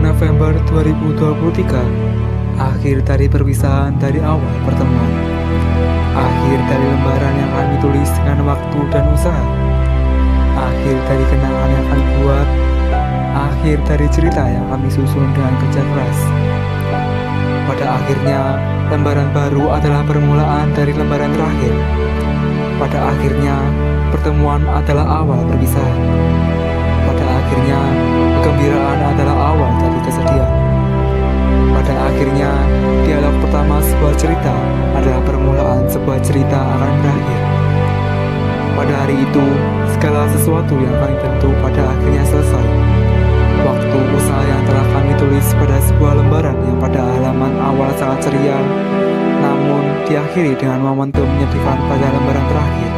November 2023, akhir dari perpisahan dari awal pertemuan. Akhir dari lembaran yang kami tulis dengan waktu dan usaha. Akhir dari kenangan yang kami buat. Akhir dari cerita yang kami susun dengan kerja keras. Pada akhirnya, lembaran baru adalah permulaan dari lembaran terakhir. Pada akhirnya, pertemuan adalah awal perpisahan. Pada akhirnya, kegembiraan adalah awal dari kesedihan. Pada akhirnya, dialog pertama sebuah cerita adalah permulaan sebuah cerita akan berakhir. Pada hari itu, segala sesuatu yang kami bentuk pada akhirnya selesai. Waktu usaha yang telah kami tulis pada sebuah lembaran yang pada halaman awal sangat ceria, namun diakhiri dengan momentum menyedihkan pada lembaran terakhir.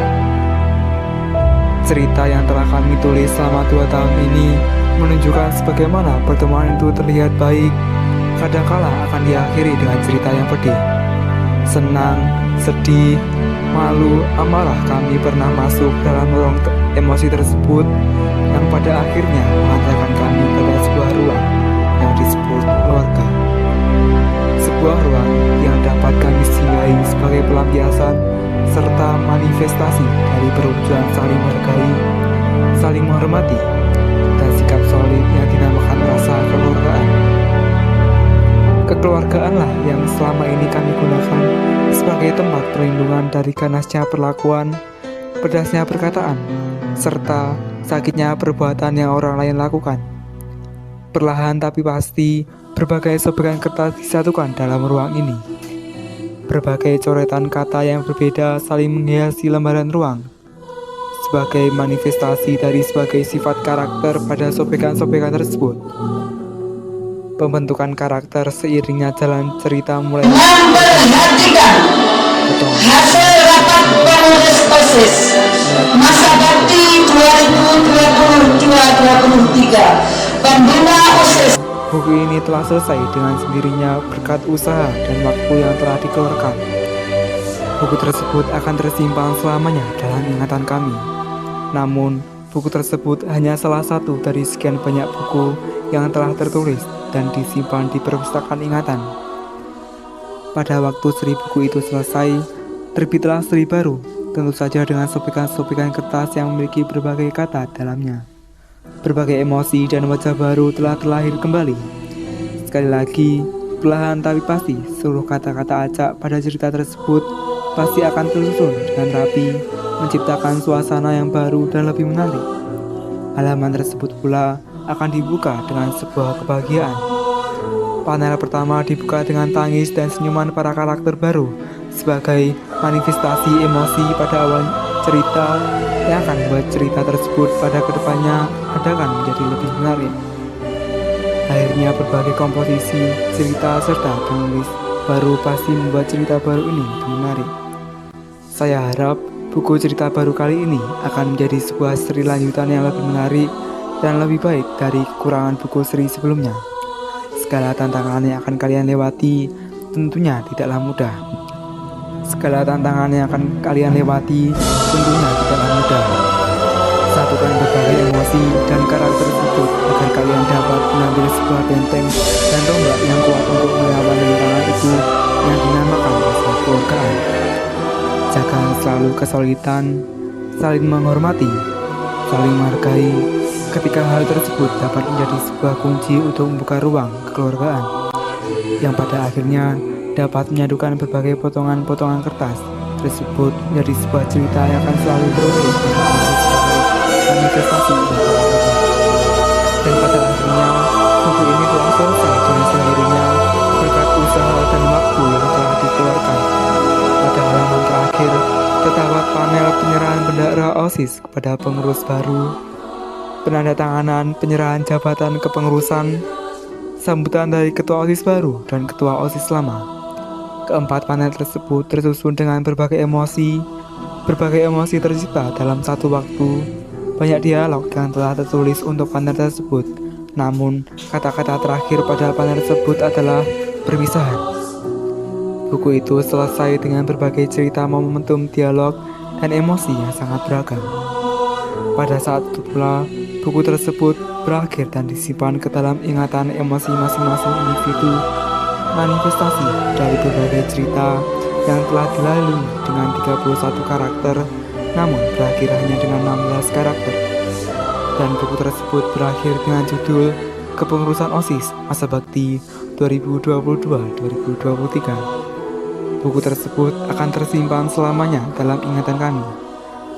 Cerita yang telah kami tulis selama 2 tahun ini menunjukkan sebagaimana pertemuan itu terlihat baik, kadangkala akan diakhiri dengan cerita yang pedih. Senang, sedih, malu, amarah kami pernah masuk dalam ruang emosi tersebut yang pada akhirnya mengantarkan kami pada sebuah ruang yang disebut keluarga. Sebuah ruang yang dapat kami singgahi sebagai pelampiasan serta manifestasi dari perwujudan saling menghargai, saling menghormati, dan sikap solid yang dinamakan rasa kekeluargaan. Kekeluargaanlah yang selama ini kami gunakan sebagai tempat perlindungan dari ganasnya perlakuan, pedasnya perkataan, serta sakitnya perbuatan yang orang lain lakukan. Perlahan tapi pasti, berbagai sobekan kertas disatukan dalam ruang ini. Berbagai coretan kata yang berbeda saling menghiasi lembaran ruang sebagai manifestasi dari sebagai sifat karakter pada sobekan-sobekan tersebut. Pembentukan karakter seiringnya jalan cerita mulai memperhatikan hasil rapat pengurus OSIS masa bakti 2022-2023 pembina OSIS. Buku ini telah selesai dengan sendirinya berkat usaha dan waktu yang telah dikeluarkan. Buku tersebut akan tersimpan selamanya dalam ingatan kami. Namun, buku tersebut hanya salah satu dari sekian banyak buku yang telah tertulis dan disimpan di perpustakaan ingatan. Pada waktu seri buku itu selesai, terbitlah seri baru, tentu saja dengan sobekan-sobekan kertas yang memiliki berbagai kata dalamnya. Berbagai emosi dan wajah baru telah terlahir kembali. Sekali lagi, perlahan tapi pasti, seluruh kata-kata acak pada cerita tersebut pasti akan tersusun dengan rapi, menciptakan suasana yang baru dan lebih menarik. Halaman tersebut pula akan dibuka dengan sebuah kebahagiaan. Panel pertama dibuka dengan tangis dan senyuman para karakter baru sebagai manifestasi emosi pada awal cerita yang akan membuat cerita tersebut pada kedepannya akan menjadi lebih menarik. Akhirnya berbagai komposisi, cerita, serta penulis baru pasti membuat cerita baru ini lebih menarik. Saya harap buku cerita baru kali ini akan menjadi sebuah seri lanjutan yang lebih menarik dan lebih baik dari kekurangan buku seri sebelumnya. Segala tantangan yang akan kalian lewati tentunya tidaklah mudah. Segala tantangan yang akan kalian lewati tentunya tidaklah mudah. Satukan berbagai emosi dan karakter tersebut agar kalian dapat mengambil sebuah benteng dan tombak yang kuat untuk melawan rintangan itu yang dinamakan rasa kekeluargaan. Jaga selalu kesolidan, saling menghormati, saling menghargai. Ketika hal tersebut dapat menjadi sebuah kunci untuk membuka ruang kekeluargaan yang pada akhirnya dapat menyadukan berbagai potongan-potongan kertas tersebut menjadi sebuah cerita yang akan selalu berulang manifestasi dan pada akhirnya buku ini telah selesai dengan sendirinya berkat usaha dan waktu yang telah dikeluarkan. Pada halaman terakhir terdapat panel penyerahan bendera OSIS kepada pengurus baru, penandatanganan penyerahan jabatan kepengurusan, sambutan dari ketua OSIS baru dan ketua OSIS lama. Keempat panel tersebut tersusun dengan berbagai emosi tercipta dalam satu waktu. Banyak dialog yang telah tertulis untuk panel tersebut, namun kata-kata terakhir pada panel tersebut adalah perpisahan. Buku itu selesai dengan berbagai cerita momentum dialog dan emosi yang sangat beragam. Pada saat itu pula, buku tersebut berakhir dan disimpan ke dalam ingatan emosi masing-masing individu, manifestasi dari berbagai cerita yang telah dilalui dengan 31 karakter, namun berakhir hanya dengan 16 karakter. Dan buku tersebut berakhir dengan judul Kepengurusan OSIS Masa Bakti 2022-2023. Buku tersebut akan tersimpan selamanya dalam ingatan kami.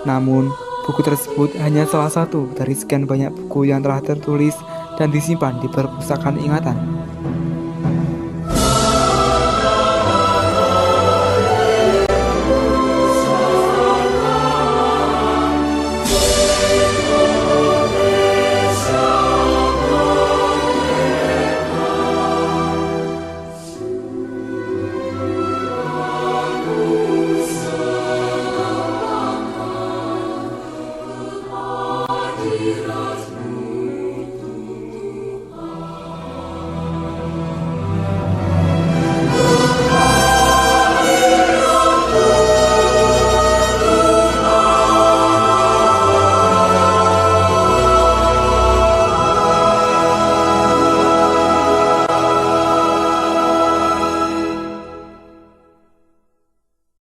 Namun, buku tersebut hanya salah satu dari sekian banyak buku yang telah tertulis dan disimpan di perpustakaan ingatan. Heroes